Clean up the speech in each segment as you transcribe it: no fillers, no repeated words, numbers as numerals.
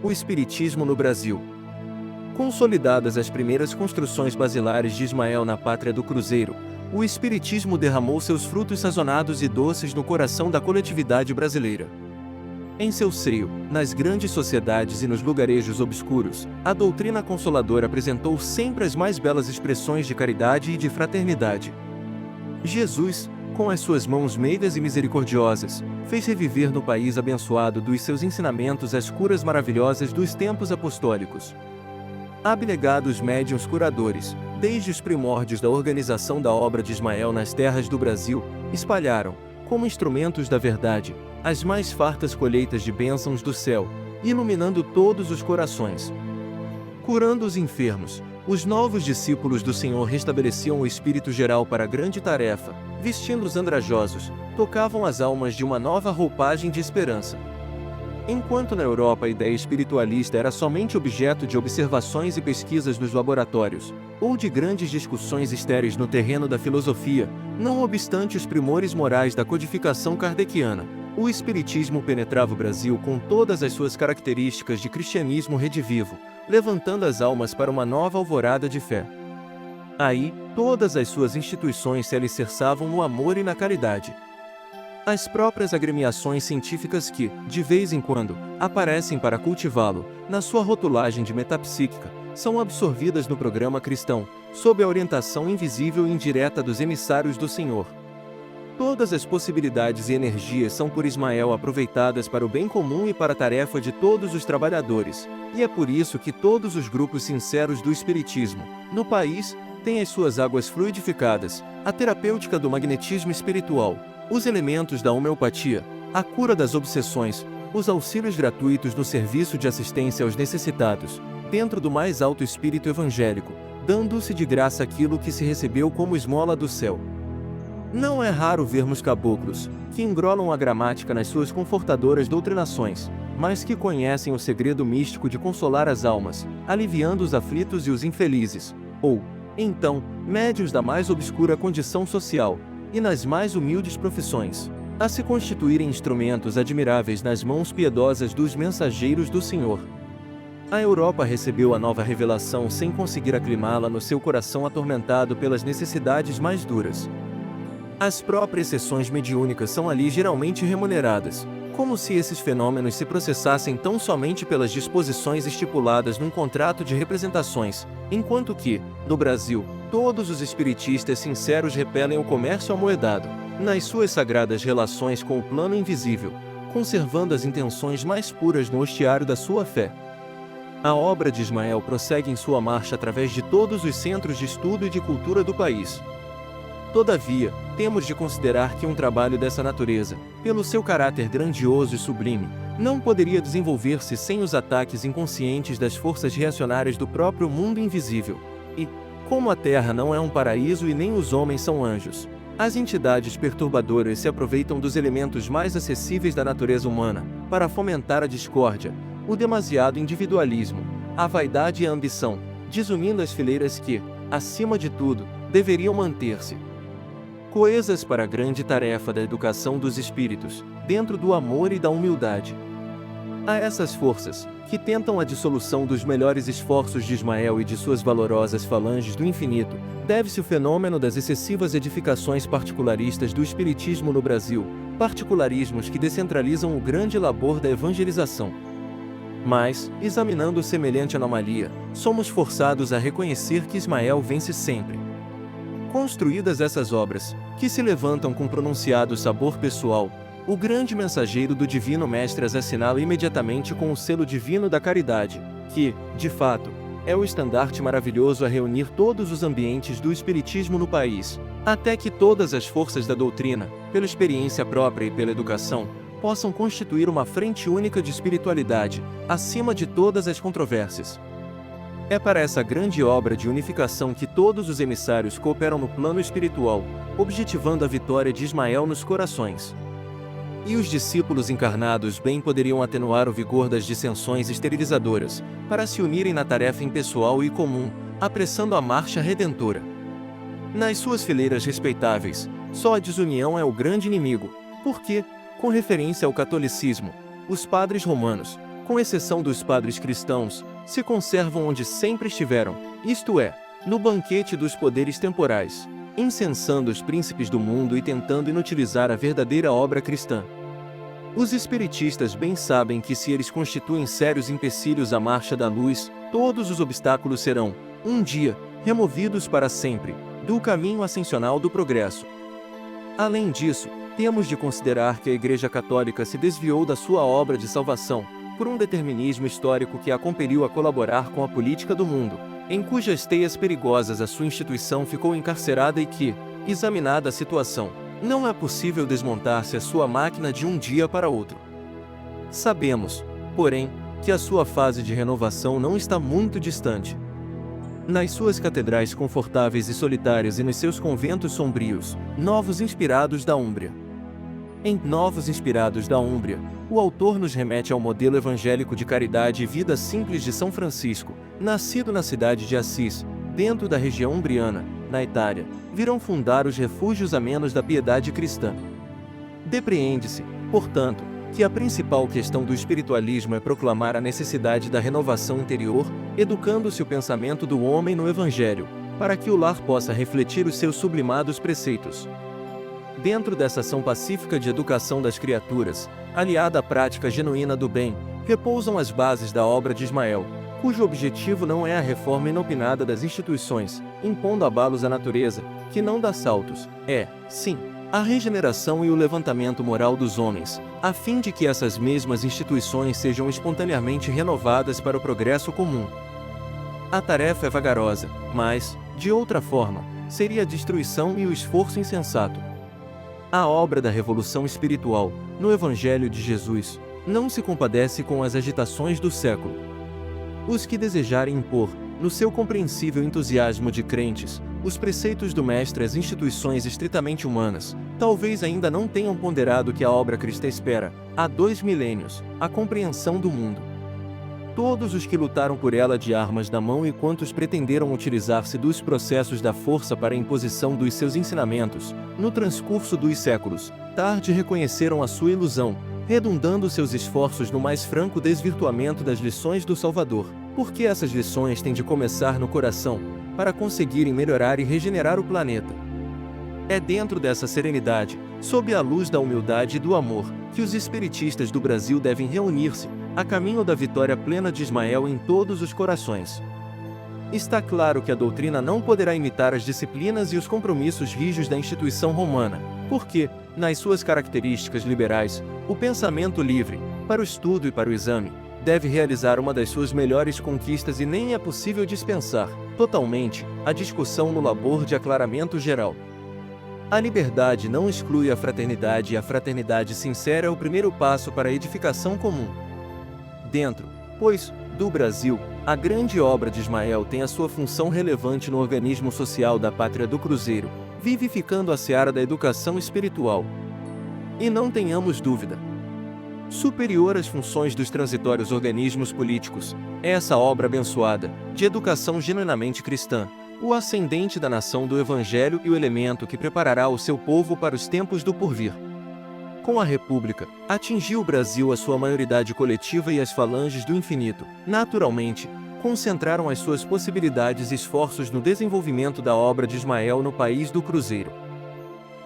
O Espiritismo no Brasil. Consolidadas as primeiras construções basilares de Ismael na pátria do Cruzeiro, o Espiritismo derramou seus frutos sazonados e doces no coração da coletividade brasileira. Em seu seio, nas grandes sociedades e nos lugarejos obscuros, a doutrina consoladora apresentou sempre as mais belas expressões de caridade e de fraternidade. Jesus, com as suas mãos meigas e misericordiosas, fez reviver no país abençoado dos seus ensinamentos as curas maravilhosas dos tempos apostólicos. Abnegados médiuns curadores, desde os primórdios da organização da obra de Ismael nas terras do Brasil, espalharam, como instrumentos da verdade, as mais fartas colheitas de bênçãos do céu, iluminando todos os corações. Curando os enfermos, os novos discípulos do Senhor restabeleciam o espírito geral para a grande tarefa, vestindo os andrajosos, tocavam as almas de uma nova roupagem de esperança. Enquanto na Europa a ideia espiritualista era somente objeto de observações e pesquisas nos laboratórios, ou de grandes discussões estéreis no terreno da filosofia, não obstante os primores morais da codificação kardeciana, o Espiritismo penetrava o Brasil com todas as suas características de cristianismo redivivo, levantando as almas para uma nova alvorada de fé. Aí, todas as suas instituições se alicerçavam no amor e na caridade. As próprias agremiações científicas que, de vez em quando, aparecem para cultivá-lo, na sua rotulagem de metapsíquica, são absorvidas no programa cristão, sob a orientação invisível e indireta dos emissários do Senhor. Todas as possibilidades e energias são por Ismael aproveitadas para o bem comum e para a tarefa de todos os trabalhadores, e é por isso que todos os grupos sinceros do Espiritismo, no país, têm as suas águas fluidificadas, a terapêutica do magnetismo espiritual, os elementos da homeopatia, a cura das obsessões, os auxílios gratuitos no serviço de assistência aos necessitados, dentro do mais alto espírito evangélico, dando-se de graça aquilo que se recebeu como esmola do céu. Não é raro vermos caboclos, que engrolam a gramática nas suas confortadoras doutrinações, mas que conhecem o segredo místico de consolar as almas, aliviando os aflitos e os infelizes, ou, então, médiuns da mais obscura condição social, e nas mais humildes profissões, a se constituírem instrumentos admiráveis nas mãos piedosas dos mensageiros do Senhor. A Europa recebeu a nova revelação sem conseguir aclimá-la no seu coração atormentado pelas necessidades mais duras. As próprias sessões mediúnicas são ali geralmente remuneradas, como se esses fenômenos se processassem tão somente pelas disposições estipuladas num contrato de representações, enquanto que, no Brasil, todos os espiritistas sinceros repelem o comércio amoedado, nas suas sagradas relações com o plano invisível, conservando as intenções mais puras no hostiário da sua fé. A obra de Ismael prossegue em sua marcha através de todos os centros de estudo e de cultura do país. Todavia, temos de considerar que um trabalho dessa natureza, pelo seu caráter grandioso e sublime, não poderia desenvolver-se sem os ataques inconscientes das forças reacionárias do próprio mundo invisível. E, como a Terra não é um paraíso e nem os homens são anjos, as entidades perturbadoras se aproveitam dos elementos mais acessíveis da natureza humana, para fomentar a discórdia, o demasiado individualismo, a vaidade e a ambição, desunindo as fileiras que, acima de tudo, deveriam manter-se coesas para a grande tarefa da educação dos espíritos, dentro do amor e da humildade. A essas forças, que tentam a dissolução dos melhores esforços de Ismael e de suas valorosas falanges do infinito, deve-se o fenômeno das excessivas edificações particularistas do espiritismo no Brasil, particularismos que descentralizam o grande labor da evangelização. Mas, examinando semelhante anomalia, somos forçados a reconhecer que Ismael vence sempre. Construídas essas obras, que se levantam com pronunciado sabor pessoal, o grande mensageiro do Divino Mestre as assinala imediatamente com o selo divino da caridade, que, de fato, é o estandarte maravilhoso a reunir todos os ambientes do espiritismo no país, até que todas as forças da doutrina, pela experiência própria e pela educação, possam constituir uma frente única de espiritualidade, acima de todas as controvérsias. É para essa grande obra de unificação que todos os emissários cooperam no plano espiritual, objetivando a vitória de Ismael nos corações. E os discípulos encarnados bem poderiam atenuar o vigor das dissensões esterilizadoras, para se unirem na tarefa impessoal e comum, apressando a marcha redentora. Nas suas fileiras respeitáveis, só a desunião é o grande inimigo, porque, com referência ao catolicismo, os padres romanos, com exceção dos padres cristãos, se conservam onde sempre estiveram, isto é, no banquete dos poderes temporais, incensando os príncipes do mundo e tentando inutilizar a verdadeira obra cristã. Os espiritistas bem sabem que se eles constituem sérios empecilhos à marcha da luz, todos os obstáculos serão, um dia, removidos para sempre, do caminho ascensional do progresso. Além disso, temos de considerar que a Igreja Católica se desviou da sua obra de salvação, por um determinismo histórico que a compeliu a colaborar com a política do mundo, em cujas teias perigosas a sua instituição ficou encarcerada e que, examinada a situação, não é possível desmontar-se a sua máquina de um dia para outro. Sabemos, porém, que a sua fase de renovação não está muito distante. Nas suas catedrais confortáveis e solitárias e nos seus conventos sombrios, Novos Inspirados da Úmbria. Em Novos Inspirados da Úmbria, o autor nos remete ao modelo evangélico de caridade e vida simples de São Francisco, nascido na cidade de Assis, dentro da região umbriana, na Itália, virão fundar os refúgios amenos da piedade cristã. Depreende-se, portanto, que a principal questão do espiritualismo é proclamar a necessidade da renovação interior, educando-se o pensamento do homem no Evangelho, para que o lar possa refletir os seus sublimados preceitos. Dentro dessa ação pacífica de educação das criaturas, aliada à prática genuína do bem, repousam as bases da obra de Ismael, cujo objetivo não é a reforma inopinada das instituições, impondo abalos à natureza, que não dá saltos, é, sim, a regeneração e o levantamento moral dos homens, a fim de que essas mesmas instituições sejam espontaneamente renovadas para o progresso comum. A tarefa é vagarosa, mas, de outra forma, seria a destruição e o esforço insensato. A obra da revolução espiritual, no Evangelho de Jesus, não se compadece com as agitações do século. Os que desejarem impor, no seu compreensível entusiasmo de crentes, os preceitos do Mestre às instituições estritamente humanas, talvez ainda não tenham ponderado que a obra cristã espera, há 2 milênios, a compreensão do mundo. Todos os que lutaram por ela de armas na mão e quantos pretenderam utilizar-se dos processos da força para a imposição dos seus ensinamentos, no transcurso dos séculos, tarde reconheceram a sua ilusão, redundando seus esforços no mais franco desvirtuamento das lições do Salvador, porque essas lições têm de começar no coração, para conseguirem melhorar e regenerar o planeta. É dentro dessa serenidade, sob a luz da humildade e do amor, que os espiritistas do Brasil devem reunir-se, a caminho da vitória plena de Ismael em todos os corações. Está claro que a doutrina não poderá imitar as disciplinas e os compromissos rígidos da instituição romana, porque, nas suas características liberais, o pensamento livre, para o estudo e para o exame, deve realizar uma das suas melhores conquistas e nem é possível dispensar, totalmente, a discussão no labor de aclaramento geral. A liberdade não exclui a fraternidade e a fraternidade sincera é o primeiro passo para a edificação comum. Dentro, pois, do Brasil, a grande obra de Ismael tem a sua função relevante no organismo social da pátria do Cruzeiro, vivificando a seara da educação espiritual. E não tenhamos dúvida, superior às funções dos transitórios organismos políticos, é essa obra abençoada, de educação genuinamente cristã, o ascendente da nação do Evangelho e o elemento que preparará o seu povo para os tempos do porvir. Com a República, atingiu o Brasil a sua maioridade coletiva e as falanges do infinito, naturalmente, concentraram as suas possibilidades e esforços no desenvolvimento da obra de Ismael no país do Cruzeiro.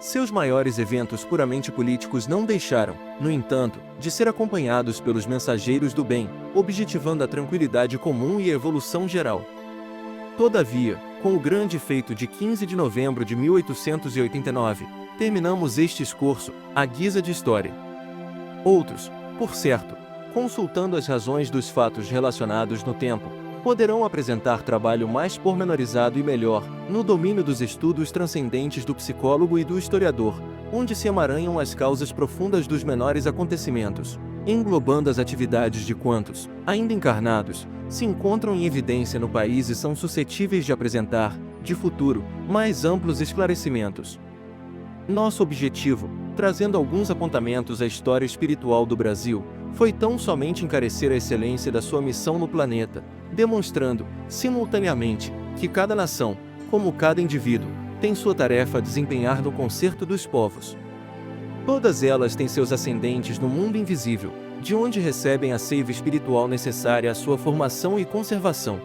Seus maiores eventos puramente políticos não deixaram, no entanto, de ser acompanhados pelos mensageiros do bem, objetivando a tranquilidade comum e a evolução geral. Todavia, com o grande feito de 15 de novembro de 1889, terminamos este escorço, à guisa de história. Outros, por certo, consultando as razões dos fatos relacionados no tempo, poderão apresentar trabalho mais pormenorizado e melhor, no domínio dos estudos transcendentes do psicólogo e do historiador, onde se emaranham as causas profundas dos menores acontecimentos, englobando as atividades de quantos, ainda encarnados, se encontram em evidência no país e são suscetíveis de apresentar, de futuro, mais amplos esclarecimentos. Nosso objetivo, trazendo alguns apontamentos à história espiritual do Brasil, foi tão somente encarecer a excelência da sua missão no planeta, demonstrando, simultaneamente, que cada nação, como cada indivíduo, tem sua tarefa a desempenhar no concerto dos povos. Todas elas têm seus ascendentes no mundo invisível, de onde recebem a seiva espiritual necessária à sua formação e conservação.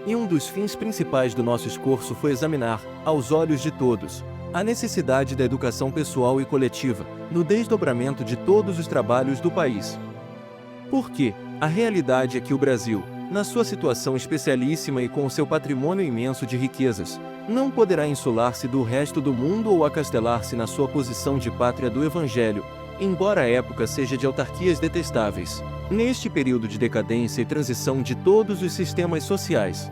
E um dos fins principais do nosso esforço foi examinar, aos olhos de todos, a necessidade da educação pessoal e coletiva, no desdobramento de todos os trabalhos do país. Porque a realidade é que o Brasil, na sua situação especialíssima e com o seu patrimônio imenso de riquezas, não poderá insular-se do resto do mundo ou acastelar-se na sua posição de pátria do Evangelho, embora a época seja de autarquias detestáveis, neste período de decadência e transição de todos os sistemas sociais.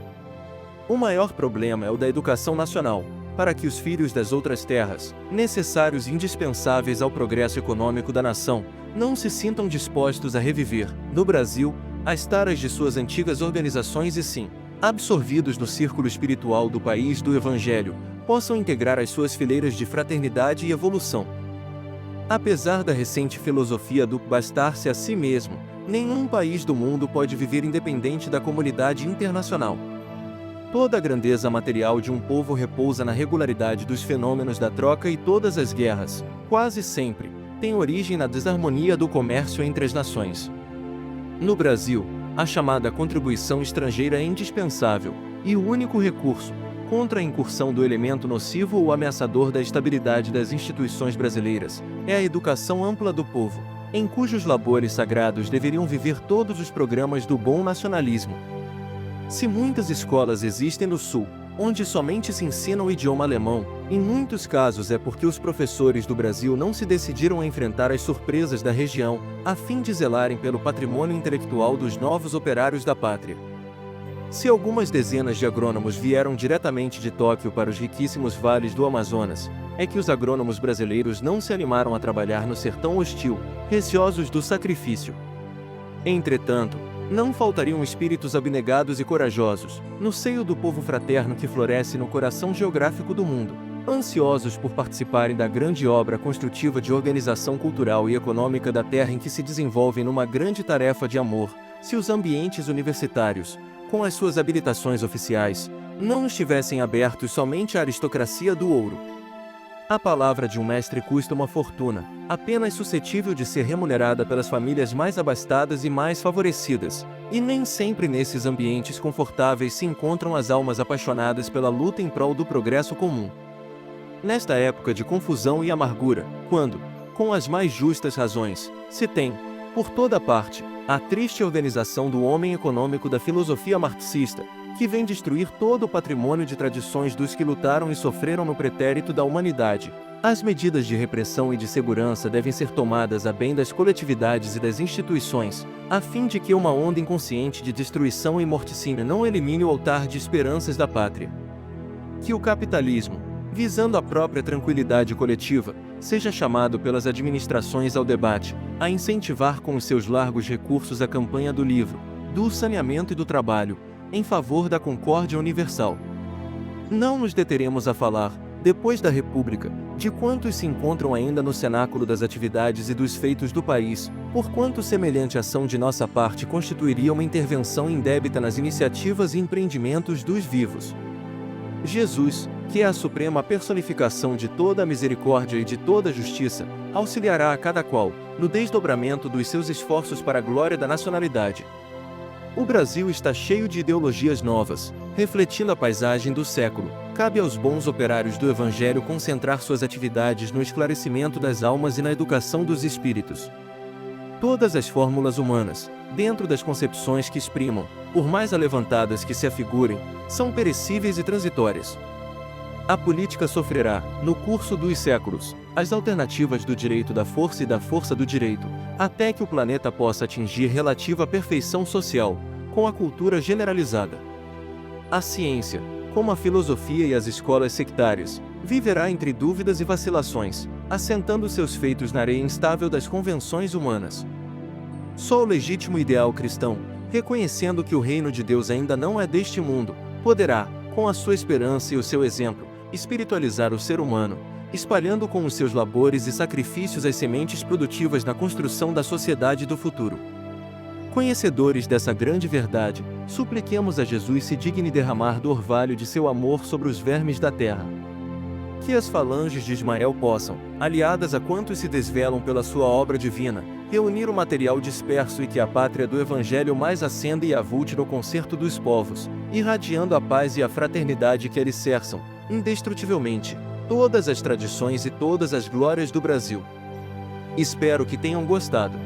O maior problema é o da educação nacional, para que os filhos das outras terras, necessários e indispensáveis ao progresso econômico da nação, não se sintam dispostos a reviver, no Brasil, as taras de suas antigas organizações e sim, absorvidos no círculo espiritual do país do Evangelho, possam integrar as suas fileiras de fraternidade e evolução. Apesar da recente filosofia do bastar-se a si mesmo, nenhum país do mundo pode viver independente da comunidade internacional. Toda a grandeza material de um povo repousa na regularidade dos fenômenos da troca e todas as guerras, quase sempre, têm origem na desarmonia do comércio entre as nações. No Brasil, a chamada contribuição estrangeira é indispensável, e o único recurso, contra a incursão do elemento nocivo ou ameaçador da estabilidade das instituições brasileiras, é a educação ampla do povo, em cujos labores sagrados deveriam viver todos os programas do bom nacionalismo. Se muitas escolas existem no Sul, onde somente se ensina o idioma alemão, em muitos casos é porque os professores do Brasil não se decidiram a enfrentar as surpresas da região, a fim de zelarem pelo patrimônio intelectual dos novos operários da pátria. Se algumas dezenas de agrônomos vieram diretamente de Tóquio para os riquíssimos vales do Amazonas, é que os agrônomos brasileiros não se animaram a trabalhar no sertão hostil, receosos do sacrifício. Entretanto, não faltariam espíritos abnegados e corajosos, no seio do povo fraterno que floresce no coração geográfico do mundo, ansiosos por participarem da grande obra construtiva de organização cultural e econômica da terra em que se desenvolvem numa grande tarefa de amor, se os ambientes universitários, com as suas habilitações oficiais, não estivessem abertos somente à aristocracia do ouro. A palavra de um mestre custa uma fortuna, apenas suscetível de ser remunerada pelas famílias mais abastadas e mais favorecidas, e nem sempre nesses ambientes confortáveis se encontram as almas apaixonadas pela luta em prol do progresso comum. Nesta época de confusão e amargura, quando, com as mais justas razões, se tem, por toda parte, a triste organização do homem econômico da filosofia marxista, que vem destruir todo o patrimônio de tradições dos que lutaram e sofreram no pretérito da humanidade, as medidas de repressão e de segurança devem ser tomadas a bem das coletividades e das instituições, a fim de que uma onda inconsciente de destruição e morticínio não elimine o altar de esperanças da pátria. Que o capitalismo, visando a própria tranquilidade coletiva, seja chamado pelas administrações ao debate, a incentivar com os seus largos recursos a campanha do livro, do saneamento e do trabalho, em favor da concórdia universal. Não nos deteremos a falar, depois da República, de quantos se encontram ainda no cenáculo das atividades e dos feitos do país, porquanto semelhante ação de nossa parte constituiria uma intervenção indébita nas iniciativas e empreendimentos dos vivos. Jesus, que é a suprema personificação de toda a misericórdia e de toda a justiça, auxiliará a cada qual, no desdobramento dos seus esforços para a glória da nacionalidade. O Brasil está cheio de ideologias novas, refletindo a paisagem do século. Cabe aos bons operários do Evangelho concentrar suas atividades no esclarecimento das almas e na educação dos espíritos. Todas as fórmulas humanas, dentro das concepções que exprimam, por mais alevantadas que se afigurem, são perecíveis e transitórias. A política sofrerá, no curso dos séculos, as alternativas do direito da força e da força do direito, até que o planeta possa atingir relativa perfeição social, com a cultura generalizada. A ciência, como a filosofia e as escolas sectárias, viverá entre dúvidas e vacilações, assentando seus feitos na areia instável das convenções humanas. Só o legítimo ideal cristão, reconhecendo que o reino de Deus ainda não é deste mundo, poderá, com a sua esperança e o seu exemplo, espiritualizar o ser humano, espalhando com os seus labores e sacrifícios as sementes produtivas na construção da sociedade do futuro. Conhecedores dessa grande verdade, supliquemos a Jesus se digne derramar do orvalho de seu amor sobre os vermes da terra. Que as falanges de Ismael possam, aliadas a quantos se desvelam pela sua obra divina, reunir o material disperso e que a pátria do Evangelho mais acenda e avulte no concerto dos povos, irradiando a paz e a fraternidade que alicerçam, indestrutivelmente, todas as tradições e todas as glórias do Brasil. Espero que tenham gostado.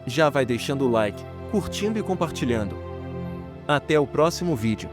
Já vai deixando o like, curtindo e compartilhando. Até o próximo vídeo.